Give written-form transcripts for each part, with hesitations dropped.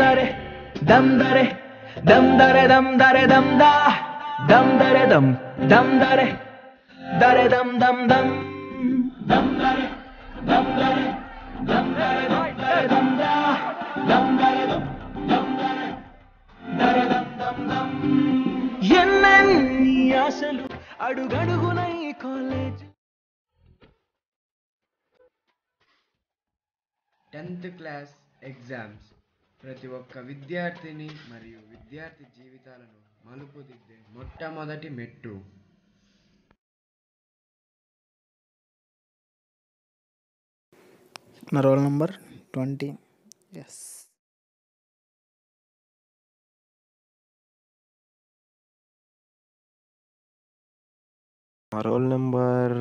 dare dam dare dam dare dam dare dam da dam dare dam dare dare dam dam dam dam dare dam dare dam dare dam da dam dare dam dare dare dam dam dam ఎన్నెన్ని ఆశలు అడుగడుగున ఈ college 10th class exams ప్రతి ఒక్క విద్యార్థిని మరియు విద్యార్థి జీవితాలను మలుపు దిద్దే మొట్టమొదటి మెట్టు. నా roll number 20. Yes. My roll number,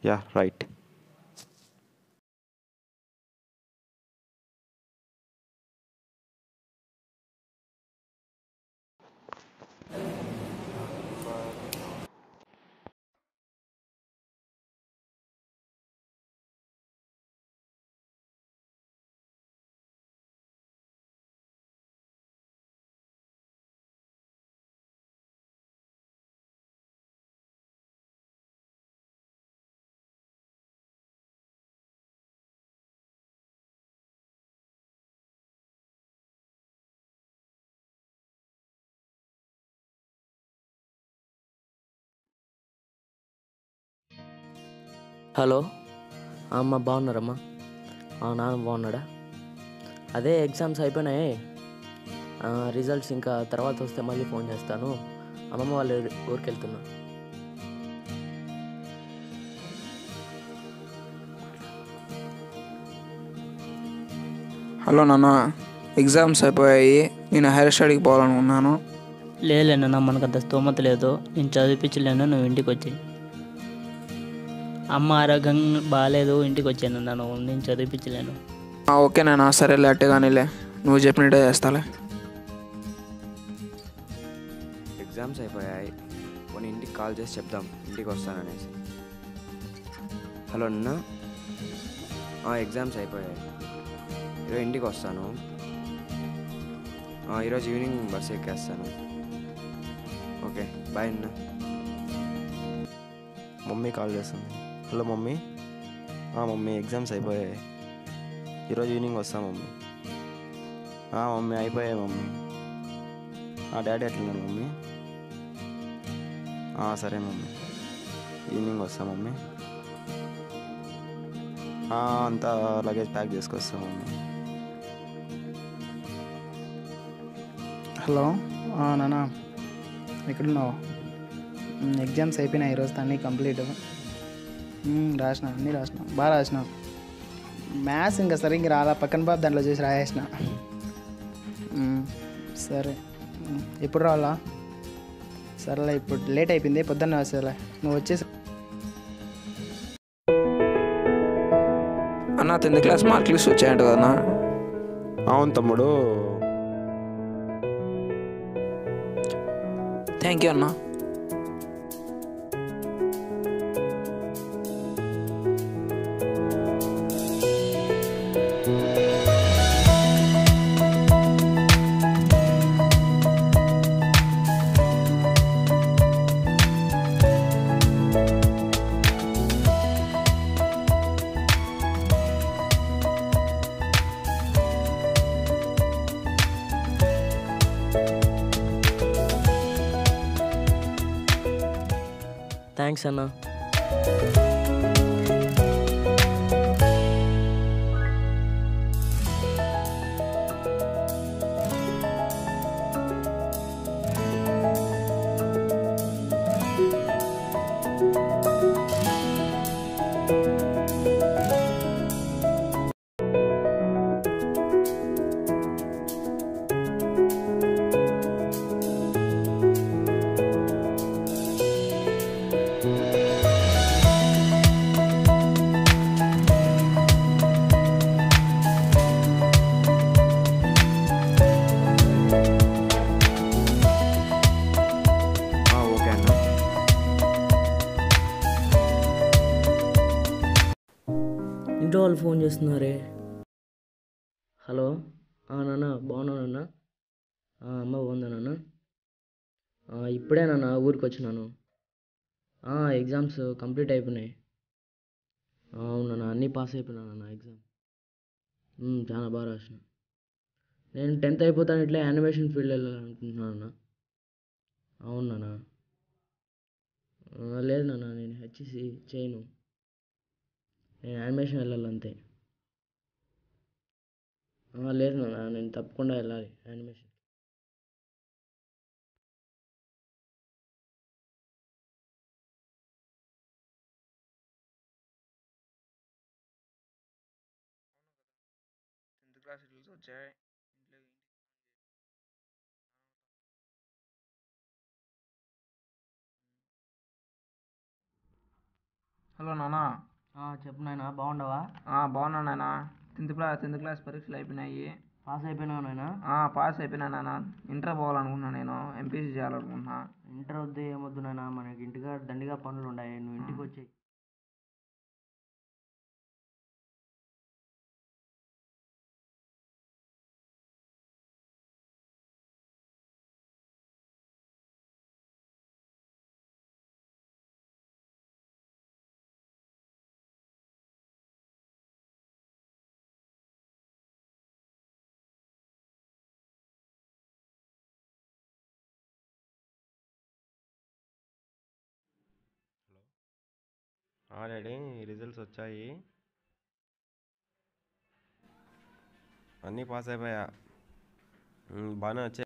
yeah, right. Hello అమ్మ, బాగున్నారమ్మా? నాన్న బాగున్నాడా? అదే ఎగ్జామ్స్ అయిపోయినాయి, రిజల్ట్స్ ఇంకా తర్వాత వస్తే మళ్ళీ ఫోన్ చేస్తాను. అమ్మమ్మ వాళ్ళ ఊరికి వెళ్తున్నా. హలో నాన్న, ఎగ్జామ్స్ అయిపోయాయి, నేను హైయర్ స్టడీకి పోవాలనుకున్నాను. లేదన్నా, మనకంత స్తోమత లేదు, నేను చదివించలేను, నువ్వు ఇంటికి వచ్చి. అమ్మ ఆరోగ్యం బాగాలేదు, ఇంటికి వచ్చాను, నేను చదివించలేను. ఓకే నాన్న, సరేలే, అట్టేగానిలే, నువ్వు చెప్పినట్టే చేస్తాలే. ఎగ్జామ్స్ అయిపోయాయి, కొన్ని ఇంటికి కాల్ చేసి చెప్దాం ఇంటికి వస్తాననేసి. హలో అన్న, ఎగ్జామ్స్ అయిపోయాయి, ఈరోజు ఇంటికి వస్తాను. ఈరోజు ఈవినింగ్ బస్సు ఎక్కేస్తాను. ఓకే, బాయ్ అన్న. మమ్మీ కాల్ చేస్తుంది. Hello mummy. మమ్మీ, ఎగ్జామ్స్ అయిపోయాయి, ఈరోజు ఈవినింగ్ వస్తాం మమ్మీ. మమ్మీ అయిపోయాయి మమ్మీ. డాడీ ఎట్లున్నాడు మమ్మీ? సరే మమ్మీ, ఈవినింగ్ వస్తాం మమ్మీ. అంతా లగేజ్ ప్యాక్ చేసుకొస్తాం మమ్మీ. హలో నాన్న, ఎక్కడున్నావు? ఎగ్జామ్స్ అయిపోయినాయి, ఈరోజు అన్నీ కంప్లీట్. అన్నీ రాసిన, బాగా రాసిన. మ్యాథ్స్ ఇంకా సరిగ్గా రాలా, పక్కన బాబు దాంట్లో చూసి రాయేసిన. సరే, ఎప్పుడు రావాలా? సరేలే, ఇప్పుడు లేట్ అయిపోయింది, పొద్దున్న వస్తేలే, నువ్వు వచ్చేసి. అన్న, 10th క్లాస్ మార్క్ లిస్ట్ వచ్చాయంట కదన్నా? అవును తమ్ముడు. థ్యాంక్ యూ అన్న. థ్యాంక్స్ అన్న. ఇంట్లో వాళ్ళు ఫోన్ చేస్తున్నారే. హలో నాన్న బాగున్నా నాన్న. అమ్మ బాగుందా నాన్న? ఇప్పుడే నాన్న ఊరికి వచ్చినాను. ఎగ్జామ్స్ కంప్లీట్ అయిపోయినాయి. అవును నాన్న, అన్నీ పాస్ అయిపోయినా నాన్న ఎగ్జామ్. చాలా బాగా రాసిన. నేను 10th అయిపోతాను ఇట్లా యానిమేషన్ ఫీల్డ్ వెళ్ళాలనుకుంటున్నాను అన్న. అవును నాన్న. లేదు నాన్న, నేను హెచ్ఈసి చేయను. నేను యానిమేషన్ వెళ్ళాలంతే. లేదు నాన్న, నేను తప్పకుండా వెళ్ళాలి యానిమేషన్. క్లాస్ రిజల్ట్స్ వచ్చాయి. హలో నాన్న. చెప్పు నాయన, బాగుండవా? బాగున్నా నాన్న. టెన్త్ క్లాస్ పరీక్షలు అయిపోయినాయి. పాస్ అయిపోయినావు నాయన? పాస్ అయిపోయినా నాన్న. ఇంటర్ పోవాలనుకుంటున్నా, నేను ఎంపీసీ చేయాలనుకుంటున్నా. ఇంటర్ వద్దు ఏమొద్దు నాయన, మనకి ఇంటికాడ దండిగా పనులు ఉన్నాయి, నువ్వు ఇంటికి వచ్చేయి. డాడీ రిజల్ట్స్ వచ్చాయి, అన్నీ పాస్ అయిపోయా. బాగానే వచ్చాయి.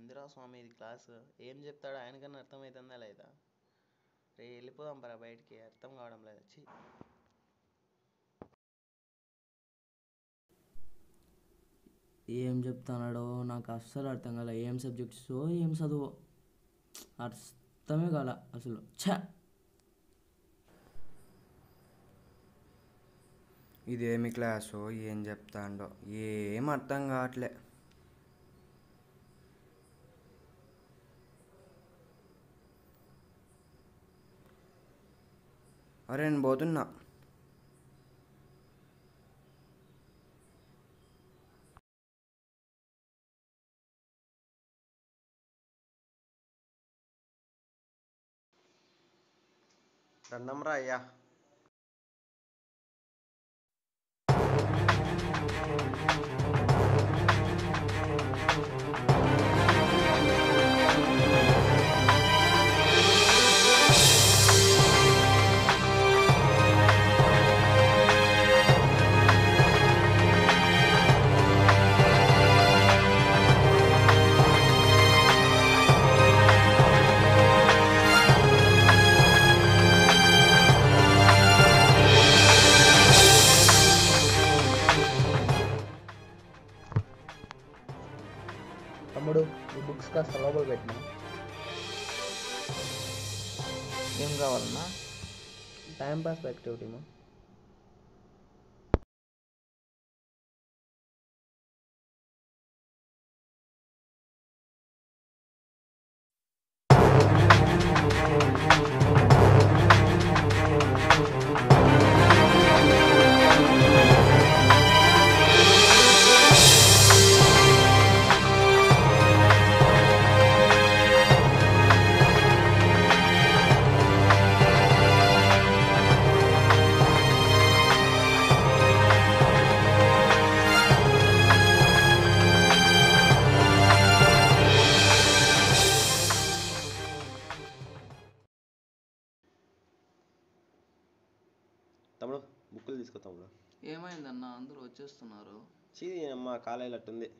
ఏందిరా స్వామి ఇది క్లాసు ఏం చెప్తాడు ఆయనకన్నా అర్థమవుతుందా లేదా? రే వెళ్ళిపోదాం పరా బయటికి, అర్థం కావడం లేదు వచ్చి. ఏం చెప్తున్నాడో నాకు అస్సలు అర్థం కాలే. ఏం సబ్జెక్ట్స్ ఏం చదువు అర్థమే కాల అసలు. ఇదేమి క్లాసు, ఏం చెప్తాండో ఏం అర్థం కావట్లే. అరే నేను పోతున్నా. రండంరా అయ్యా. తమ్ముడు ఈ బుక్స్ కాస్త లోపల పెట్టినా. ఏం కావాలన్నా? టైంపాస్ యాక్టివిటీమా? తమ్ముడు బుక్కులు తీసుకో తమ్ముడు. ఏమైందన్నా అందరూ వచ్చేస్తున్నారు? చీది అమ్మ కాలేజీలో అట్టుంది.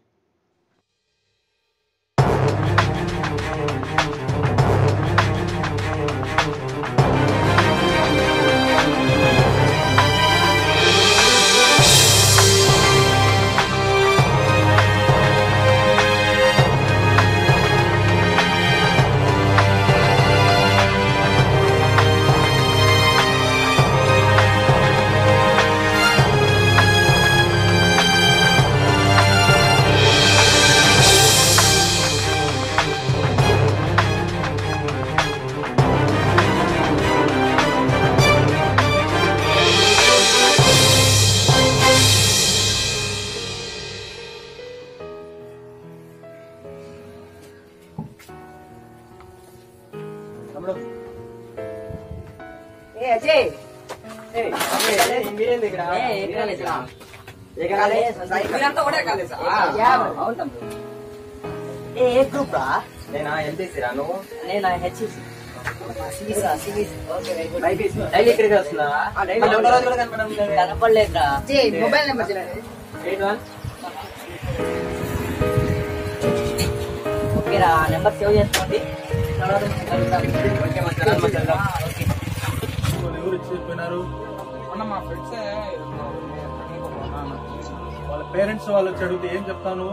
నేనా ఎంపీసీ రా నువ్వు? నేను హెచ్ఈసి డైలీ ఇక్కడికి వస్తున్నావా? కనపడలేదురా. మొబైల్ నెంబర్ చెప్పండి. 81 ఓకేరా, నెంబర్ సేవ్ చేసుకోండి. తర్వాత మనం కలుద్దాం. ఓకే మచ్చా. ఎవరు చెప్పినారు? అన్న మా ఫ్రెండ్స్ వాళ్ళ పేరెంట్స్ వాళ్ళు వచ్చి అడిగితే ఏం చెప్తాను?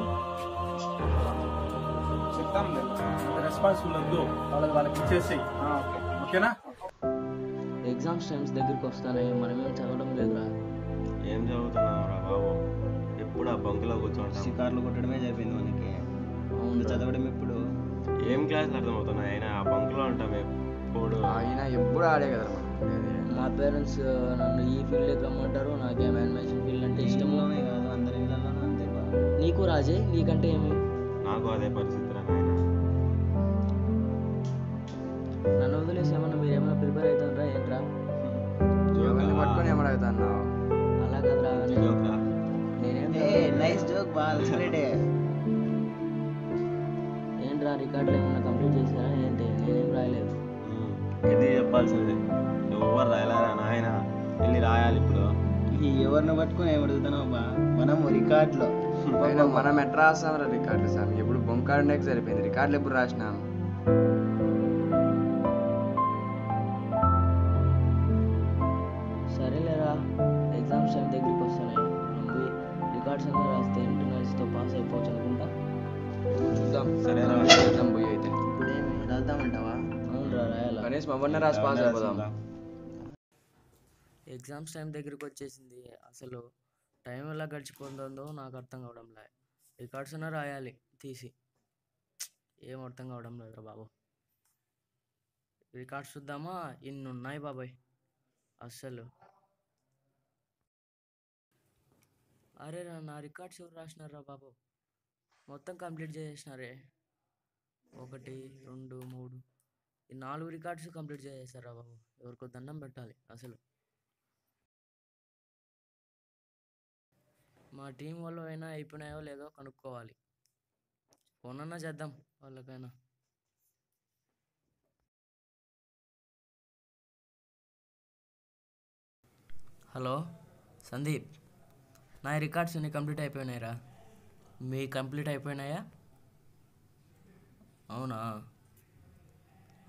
చెప్తాను. రెస్పాన్సిబుల్ వద్దు, వాళ్ళకి ఇచ్చేసి. ఓకేనా? ఎగ్జామ్స్ టైమ్స్ దగ్గరికి వస్తానే మనమేం చదవడం లేదురా. ఏం చదువుతున్నావు రా బాబు? ఎప్పుడు ఆ బంకులో కూర్చోండి షికార్లు కొట్టడమే చెప్పింది మనకి. అవును చదవడం ఎప్పుడు? ఏం క్లాసులు అర్థమవుతున్నాయి? అయినా ఆ బంకులో ఉంటాం ఎప్పుడు. ఆయన ఎప్పుడు ఆడే కదా. మా పేరెంట్స్ నన్ను ఈ ఫీల్డ్కి రమ్మంటారు. నాకేం యానిమేషన్ ఫీల్డ్ అంటే ఇష్టము. కాదు, అందరి ఇళ్ళలోనూ అంతే. నీకు రాజే, నీకంటే ఏమి? నాకు అదే పరిస్థితి రా నాయన. నన్ను వదిలేసి ఏమన్నా మీరు ఏమైనా ప్రిపేర్ అవుతారా ఏంట్రా? ఎవరిని పట్టుకొని ఏమడుగుతున్నావు? అలా కదరా, జోక్రా? నేనేం నైస్ జోక్ బాల్. ఏంట్రా రికార్డులు ఏమన్నా కంప్లీట్ చేశారా ఏంటి? నేనేం రాయలేదు. ఇది చెప్పాల్సిందే. ఎవరు రాయలేరా నాయన? వెళ్ళి రాయాలి ఇప్పుడు. ఎవరిని పట్టుకొని ఏమడుగుతున్నావు బా? మనం రికార్డులో అయినా మనం ఎట్లా రాస్తాం రికార్డులు సామి, ఎప్పుడు బొంకాడుండేకి సరిపోయింది, రికార్డులు ఎప్పుడు రాసినాం? సరేలేరా, ఎగ్జామ్స్ టైం దగ్గరికి వస్తున్నాయి, మనం పోయి రికార్డ్స్ అన్నీ రాస్తే ఇంటర్నల్స్తో పాస్ అయిపోవచ్చు అనుకుంటా. చూద్దాం. సరే రా. చేద్దాం పోయి అయితే. ఇప్పుడు ఏమి రాద్దామంటావా? అవునరా, రాయాలా. కనీసం అవన్నీ రాసి పాస్ అయిపోదాం. ఎగ్జామ్స్ టైం దగ్గరికి వచ్చేసింది, అసలు టైం ఎలా గడిచిపోతుందో నాకు అర్థం కావడం లే. రికార్డ్స్ అన్నా రాయాలి తీసి, ఏం అర్థం కావడం లేదురా బాబు. రికార్డ్స్ చూద్దామా, ఇన్ని ఉన్నాయి బాబాయ్ అస్సలు. అరే రా, నా రికార్డ్స్ ఎవరు రాసినారా బాబు, మొత్తం కంప్లీట్ చేసేసినారే. 1 2 3 ఈ 4 రికార్డ్స్ కంప్లీట్ చేసేసారా బాబు, ఎవరికో దండం పెట్టాలి అసలు. మా టీం వాళ్ళు అయినా అయిపోయినాయో లేదో కనుక్కోవాలి, ఫోన్ అన్నా చేద్దాం వాళ్ళకైనా. హలో సందీప్, నా రికార్డ్స్ అన్ని కంప్లీట్ అయిపోయినాయిరా. మీ కంప్లీట్ అయిపోయినాయా? అవునా?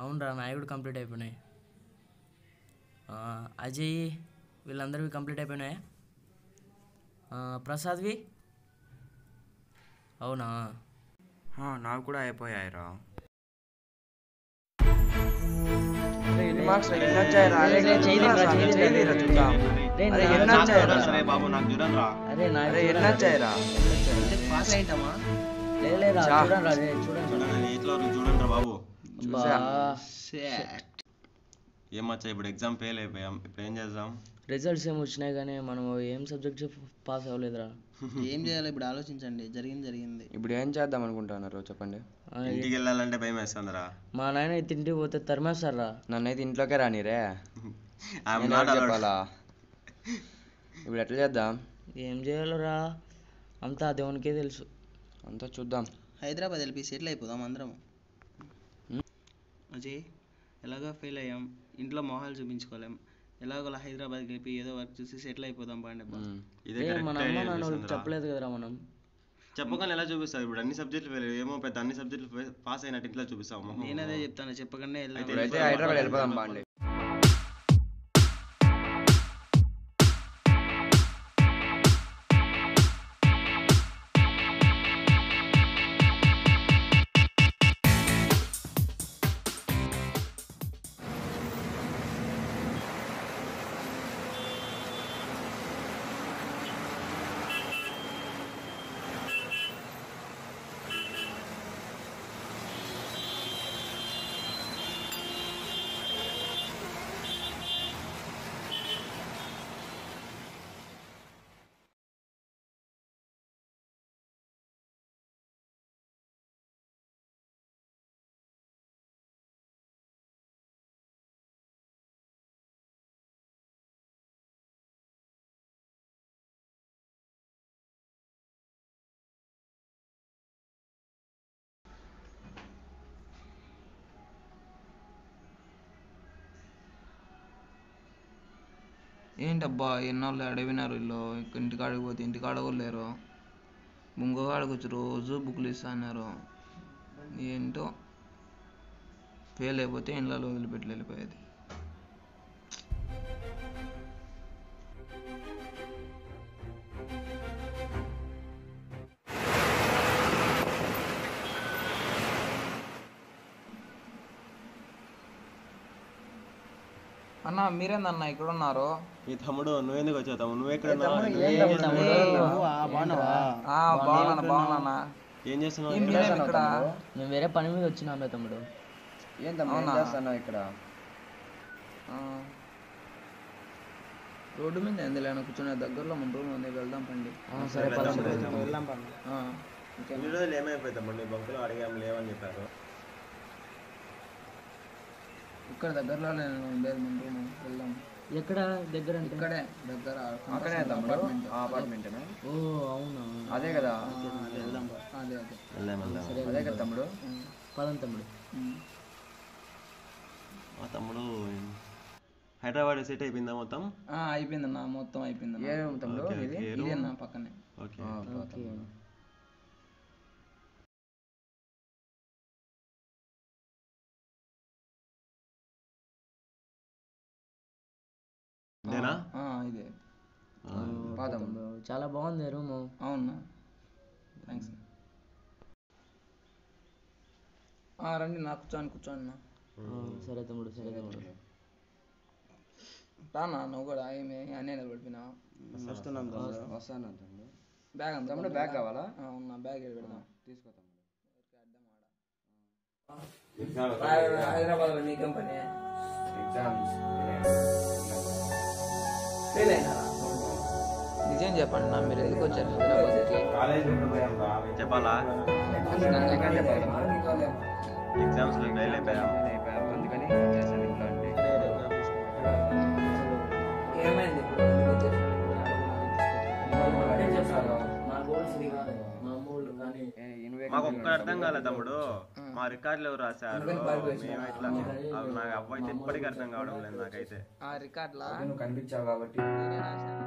అవునరా, నాయి కూడా కంప్లీట్ అయిపోయినాయి. అజయ్ వీళ్ళందరివి కంప్లీట్ అయిపోయినాయా? ప్రసాద్వి? అవునా? నాకు కూడా అయిపోయాయిరా. పాస్ అయింటామా? లేదా చూడండి బాబు. బా. ఏమచ్చా ఇప్పుడు ఎగ్జామ్ ఫెయిల్ అయిపోయాం, ఇప్పుడు ఏం చేద్దాం? రిజల్ట్స్ ఏమి వచ్చినాయి కానీ మనం ఏం సబ్జెక్ట్ పాస్ అవ్వలేదురా. ఏం చేయాలి ఇప్పుడు ఆలోచించండి, జరిగింది. ఇప్పుడు ఏం చేద్దాం అనుకుంటున్నారు చెప్పండి. ఇంటికి వెళ్ళాలంటే భయం వేస్తుందిరా. మా నాయన తింటికి పోతే తరిమేస్తారా. నన్నైతే ఇంట్లోకే రానిరే. చెప్పాలా? ఇప్పుడు ఎట్లా చేద్దాం? ఏం చేయాలరా, అంతా దేవునికే తెలుసు. అంతా చూద్దాం. హైదరాబాద్ వెళ్ళి సెటిల్ అయిపోదాం అందరం. అజయ్, ఎలాగో ఫెయిల్ అయ్యాం, ఇంట్లో మొహాలు చూపించుకోలేం, ఎలాగోలా హైదరాబాద్కి వెళ్ళి ఏదో వర్క్ చూసి సెటిల్ అయిపోదాం బాండి. మన అమ్మ నాన్న చెప్పలేదు కదరా మనం. చెప్పగానే ఎలా చూపిస్తారు? ఇప్పుడు అన్ని సబ్జెక్టులు ఏమో పెద్ద అన్ని సబ్జెక్టులు పాస్ అయినట్టు ఇంట్లో చూపిస్తాము. నేనదే చెప్తాను, చెప్పకుండా అయితే హైదరాబాద్ వెళ్ళిపోదాం బాండి. ఏంటబ్బా ఎన్నాళ్ళు అడవినారు వీళ్ళు, ఇంటికాడికి పోతే ఇంటికాడ కూడా లేరు, ముంగగాడికి వచ్చి రోజు బుక్లు ఇస్తా అన్నారు. ఏంటో ఫెయిల్ అయిపోతే ఇళ్ళలో వదిలిపెట్టి వెళ్ళిపోయేది. అన్న మీరేందన్న ఇక్కడ ఉన్నారు? ఈ తమ్ముడు నువ్వెందుకు వచ్చావు తమ్ముడు? నువ్వు ఎక్కడ బాగున్నా. ఏం చేస్తున్నావు ఇక్కడ? మేము వేరే పని మీద వచ్చినామే తమ్ముడు. ఏం చేస్తున్నావు ఇక్కడ? రోడ్డు మీద ఎందులో కూర్చునే దగ్గరలో మన రూమ్ ఉంది, వెళ్దాం పండి. సరే వెళ్దాం పండి. ఇన్ని రోజులు ఏమైపోయి తమ్ముడు? బంకులో అడిగాము లేవని చెప్పారు. ఇక్కడ దగ్గరలో ఉండేది మన రూమ్, వెళ్దాం. ఎక్కడ దగ్గర? ఇక్కడే దగ్గర. అక్కడే తమ్ముడు, అపార్ట్మెంటేనా? ఓ అవునా, అదే కదా. వెళ్దాం. అదే కదా తమ్ముడు. పదం తమ్ముడు. మా తమ్ముడు హైదరాబాద్ సెట్ అయిపోయిందా మొత్తం? అయిపోయిందన్న, మొత్తం అయిపోయిందన్న. ఏ రూమ్ తమ్ముడు? ఇదేనా పక్కనే. ఓకే. తమ్ముడు చాలా బాగుంది రూము. అవునా, థ్యాంక్స్. రండి నా కూర్చోండి. సరే తమ్ముడు, సరే తమ్ముడు. రానా నువ్వు కూడా ఏమి అన్నీ నిలబడిపోయినావు. వస్తాను తమ్ముడు. బ్యాగ్ అంత తమ్ముడు బ్యాగ్ కావాలా? అవునా, బ్యాగ్ పెడదాం. తీసుకో తమ్ముడు. హైదరాబాద్లో నీకేం పని? ఎగ్జామ్స్ ఫెయిల్ అయినారా? నిజం చెప్పండి నా, మీరు ఎందుకు వచ్చారు హైదరాబాద్కి? చెప్పాలా? ఎగ్జామ్స్లో ఫెయిల్ అయిపోయాం. అందుకని చేశాను ఇంట్లో అంటే. ఏమైంది ఇప్పుడు ఎందుకు వచ్చేసారు? నా గోల్స్ ఇది కాదు, మా అమ్మోళ్ళు కానీ మాకు ఒక్కటి అర్థం కాలేదు తమ్ముడు. మా రికార్డులు ఎవరు రాశారు? మేము ఎట్లా అవి నాకు అవ్వైతే ఇప్పటికీ అర్థం కావడం లేదు నాకైతే. ఆ రికార్డులా నువ్వు కనిపించావు కాబట్టి నేనే రాశాను.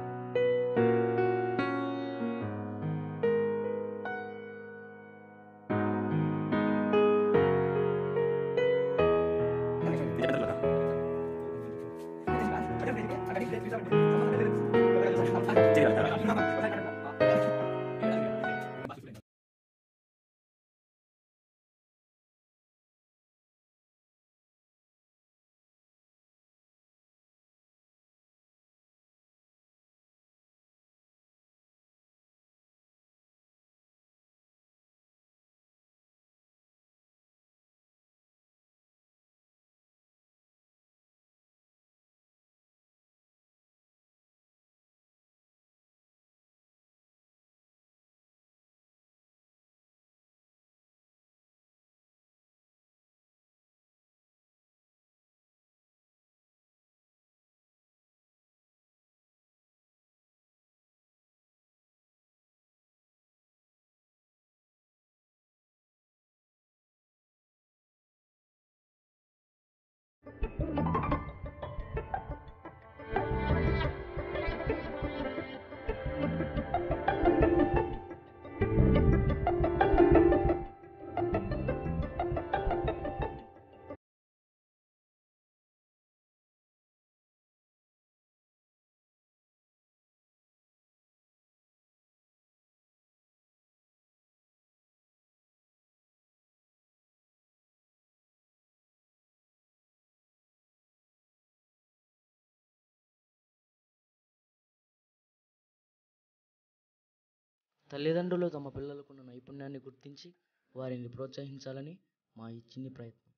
తల్లిదండ్రులు తమ పిల్లలకున్న నైపుణ్యాన్ని గుర్తించి వారిని ప్రోత్సహించాలని మా ఈ చిన్ని ప్రయత్నం.